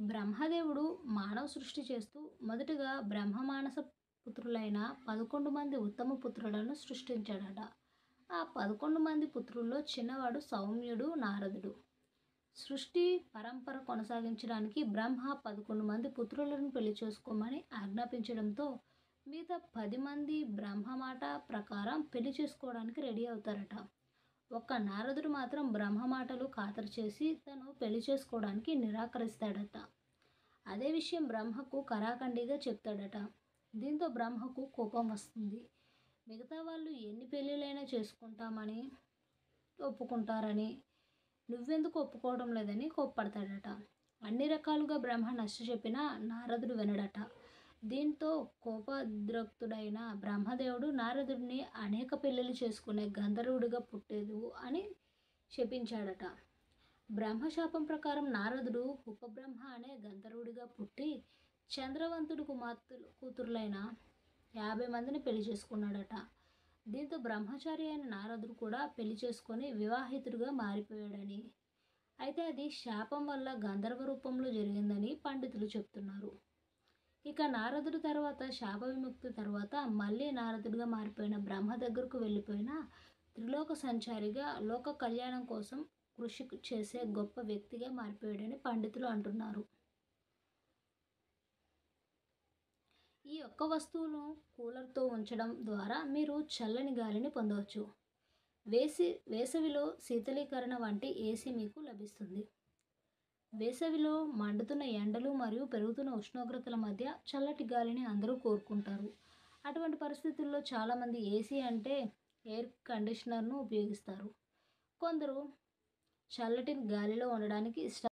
బ్రహ్మదేవుడు మానవ సృష్టి చేస్తూ మొదటగా బ్రహ్మమానస పుత్రులైన 11 మంది ఉత్తమ పుత్రులను సృష్టించాడట. ఆ 11 మంది పుత్రుల్లో చిన్నవాడు సౌమ్యుడు నారదుడు. సృష్టి పరంపర కొనసాగించడానికి బ్రహ్మ 11 మంది పుత్రులను పెళ్లి చేసుకోమని ఆజ్ఞాపించడంతో మిగతా 10 మంది బ్రహ్మ మాట ప్రకారం పెళ్లి చేసుకోవడానికి రెడీ అవుతారట. ఒక్క నారదుడు మాత్రం బ్రహ్మ మాటలు ఖాతరు చేసి తను పెళ్లి చేసుకోవడానికి నిరాకరిస్తాడట. అదే విషయం బ్రహ్మకు కరాఖండిగా చెప్తాడట. దీంతో బ్రహ్మకు కోపం వస్తుంది. మిగతా వాళ్ళు ఎన్ని పెళ్ళిళ్ళైనా చేసుకుంటామని ఒప్పుకుంటారని, నువ్వెందుకు ఒప్పుకోవడం లేదని కోప్పడతాడట. అన్ని రకాలుగా బ్రహ్మ నచ్చ చెప్పినా నారదుడు వినడట. దీంతో కోపద్రక్తుడైన బ్రహ్మదేవుడు నారదుడిని అనేక పెళ్ళిళ్ళు చేసుకునే గంధర్వుడిగా పుట్టేదు అని శపించాడట. బ్రహ్మశాపం ప్రకారం నారదుడు ఉపబ్రహ్మ అనే గంధర్వుడిగా పుట్టి చంద్రవంతుడు కూతురులైన 50 మందిని పెళ్లి చేసుకున్నాడట. దీంతో బ్రహ్మచారి అయిన నారదుడు కూడా పెళ్లి చేసుకొని వివాహితుడిగా మారిపోయాడని, అయితే అది శాపం వల్ల గంధర్వ రూపంలో జరిగిందని పండితులు చెప్తున్నారు. ఇక నారదుడు తర్వాత శాప విముక్తి తర్వాత మళ్ళీ నారదుడిగా మారిపోయిన బ్రహ్మ దగ్గరకు వెళ్ళిపోయిన త్రిలోక సంచారిగా లోక కళ్యాణం కోసం కృషి చేసే గొప్ప వ్యక్తిగా మారిపోయాడని పండితులు అంటున్నారు. ఈ ఒక్క వస్తువును కూలర్తో ఉంచడం ద్వారా మీరు చల్లని గాలిని పొందవచ్చు. వేసవిలో శీతలీకరణ వంటి ఏసీ మీకు లభిస్తుంది. వేసవిలో మండుతున్న ఎండలు మరియు పెరుగుతున్న ఉష్ణోగ్రతల మధ్య చల్లటి గాలిని అందరూ కోరుకుంటారు. అటువంటి పరిస్థితుల్లో చాలామంది ఏసీ అంటే ఎయిర్ కండిషనర్ను ఉపయోగిస్తారు. కొందరు చల్లటి గాలిలో ఉండడానికి